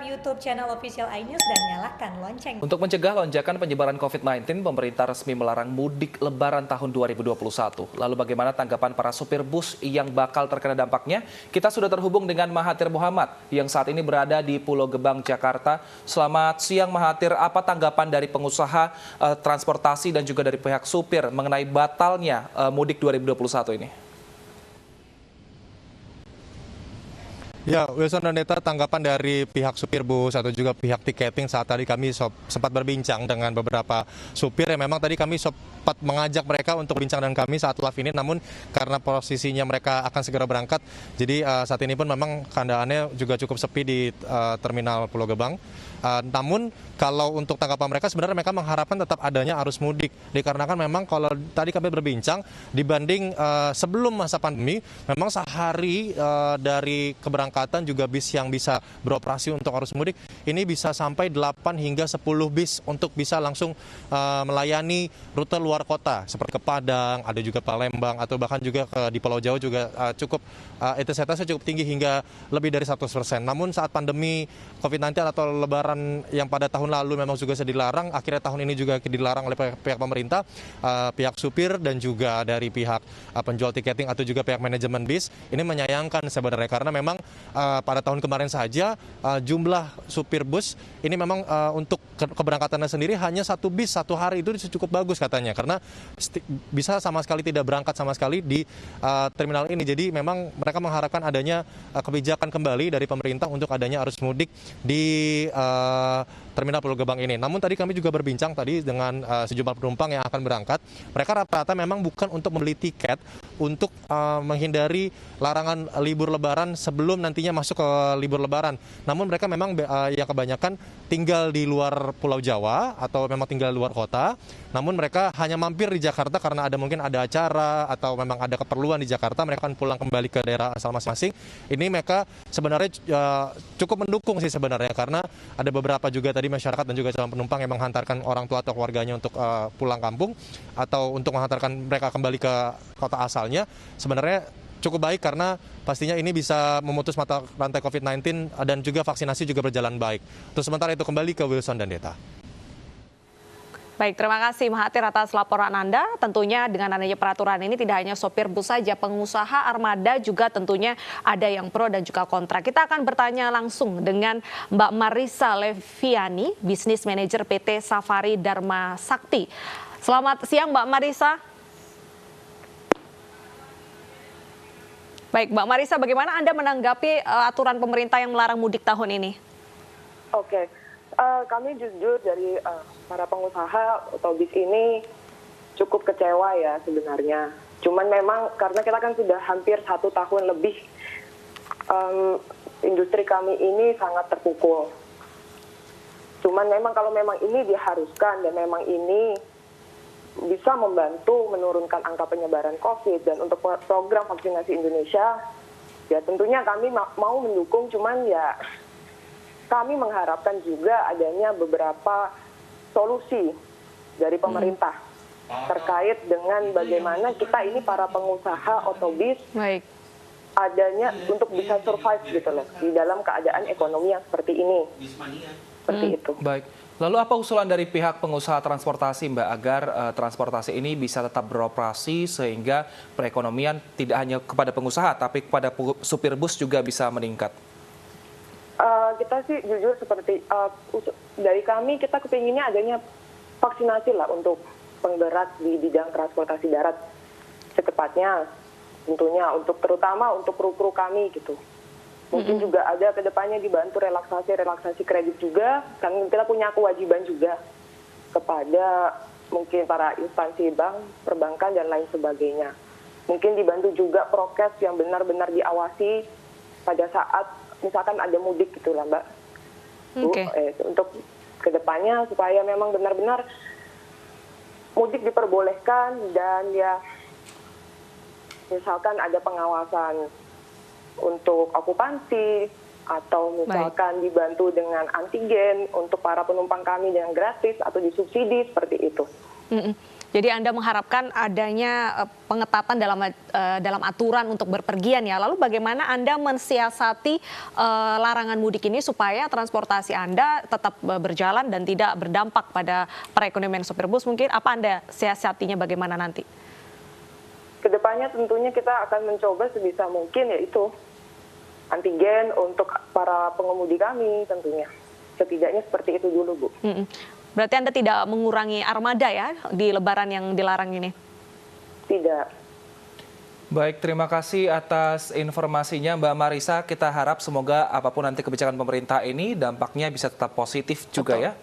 YouTube channel official iNews dan nyalakan lonceng. Untuk mencegah lonjakan penyebaran COVID-19, pemerintah resmi melarang mudik Lebaran tahun 2021. Lalu bagaimana tanggapan para supir bus yang bakal terkena dampaknya? Kita sudah terhubung dengan Mahathir Muhammad yang saat ini berada di Pulau Gebang, Jakarta. Selamat siang Mahathir, apa tanggapan dari pengusaha transportasi dan juga dari pihak supir mengenai batalnya mudik 2021 ini? Ya, Wilson dan Neta, tanggapan dari pihak supir bus atau juga pihak tiketing saat tadi kami sempat berbincang dengan beberapa supir yang memang tadi kami sempat mengajak mereka untuk berbincang dengan kami saat live ini, namun karena posisinya mereka akan segera berangkat, jadi saat ini pun memang keadaannya juga cukup sepi di terminal Pulau Gebang. Namun kalau untuk tanggapan mereka sebenarnya mereka mengharapkan tetap adanya arus mudik, dikarenakan memang kalau tadi kami berbincang dibanding sebelum masa pandemi, memang sehari dari keberangkatan juga bis yang bisa beroperasi untuk arus mudik ini bisa sampai 8 hingga 10 bis untuk bisa langsung melayani rute luar kota seperti ke Padang, ada juga Palembang atau bahkan juga di Pulau Jawa juga cukup intensitasnya cukup tinggi hingga lebih dari 100%. Namun saat pandemi COVID-19 atau Lebaran yang pada tahun lalu memang juga sudah dilarang, akhirnya tahun ini juga dilarang oleh pihak pemerintah, pihak supir dan juga dari pihak penjual tiketing atau juga pihak manajemen bis ini menyayangkan sebenarnya karena memang pada tahun kemarin saja jumlah supir bus ini memang untuk keberangkatannya sendiri hanya satu bis satu hari itu cukup bagus katanya karena bisa sama sekali tidak berangkat sama sekali di terminal ini. Jadi memang mereka mengharapkan adanya kebijakan kembali dari pemerintah untuk adanya arus mudik di terminal Pulau Gebang ini. Namun tadi kami juga berbincang tadi dengan sejumlah penumpang yang akan berangkat. Mereka rata-rata memang bukan untuk membeli tiket untuk menghindari larangan libur Lebaran sebelum nantinya masuk ke libur Lebaran. Namun mereka memang yang kebanyakan tinggal di luar Pulau Jawa atau memang tinggal di luar kota. Namun mereka hanya mampir di Jakarta karena mungkin ada acara atau memang ada keperluan di Jakarta. Mereka akan pulang kembali ke daerah asal masing-masing. Ini mereka sebenarnya cukup mendukung sih sebenarnya karena ada beberapa juga tadi masyarakat dan juga calon penumpang yang menghantarkan orang tua atau keluarganya untuk pulang kampung atau untuk menghantarkan mereka kembali ke kota asalnya. Sebenarnya cukup baik karena pastinya ini bisa memutus mata rantai COVID-19 dan juga vaksinasi juga berjalan baik. Terus sementara itu kembali ke Wilson dan Deta. Baik, terima kasih Mahathir atas laporan Anda. Tentunya dengan adanya peraturan ini tidak hanya sopir bus saja, pengusaha armada juga tentunya ada yang pro dan juga kontra. Kita akan bertanya langsung dengan Mbak Marisa Leviani, Business Manager PT Safari Dharma Sakti. Selamat siang Mbak Marisa. Baik, Mbak Marisa, bagaimana Anda menanggapi aturan pemerintah yang melarang mudik tahun ini? Oke, kami jujur dari para pengusaha otobus ini cukup kecewa ya sebenarnya. Cuman memang karena kita kan sudah hampir 1 tahun lebih, industri kami ini sangat terpukul. Cuman memang kalau memang ini diharuskan dan memang ini bisa membantu menurunkan angka penyebaran COVID dan untuk program vaksinasi Indonesia, ya tentunya kami mau mendukung, cuman ya kami mengharapkan juga adanya beberapa solusi dari pemerintah terkait dengan bagaimana kita ini para pengusaha otobus adanya untuk bisa survive gitu loh di dalam keadaan ekonomi yang seperti ini. Seperti itu. Baik. Lalu apa usulan dari pihak pengusaha transportasi Mbak agar transportasi ini bisa tetap beroperasi sehingga perekonomian tidak hanya kepada pengusaha tapi kepada supir bus juga bisa meningkat? Kita sih jujur seperti dari kami kita kepinginnya adanya vaksinasi lah untuk penggerak di bidang transportasi darat secepatnya tentunya untuk terutama untuk kru-kru kami gitu. Mungkin juga ada kedepannya dibantu relaksasi kredit juga kan kita punya kewajiban juga kepada mungkin para instansi bank, perbankan dan lain sebagainya. Mungkin dibantu juga prokes yang benar-benar diawasi pada saat misalkan ada mudik gitu lah Mbak. Untuk kedepannya supaya memang benar-benar mudik diperbolehkan dan ya misalkan ada pengawasan untuk okupansi atau misalkan dibantu dengan antigen untuk para penumpang kami yang gratis atau disubsidi seperti itu. Jadi Anda mengharapkan adanya pengetatan dalam aturan untuk berpergian ya. Lalu bagaimana Anda mensiasati larangan mudik ini supaya transportasi Anda tetap berjalan dan tidak berdampak pada perekonomian sopir bus? Mungkin apa Anda siasatinya bagaimana nanti? Kedepannya tentunya kita akan mencoba sebisa mungkin yaitu antigen untuk para pengemudi kami tentunya. Setidaknya seperti itu dulu, Bu. Berarti Anda tidak mengurangi armada ya di Lebaran yang dilarang ini? Tidak. Baik, terima kasih atas informasinya Mbak Marisa. Kita harap semoga apapun nanti kebijakan pemerintah ini dampaknya bisa tetap positif juga ya.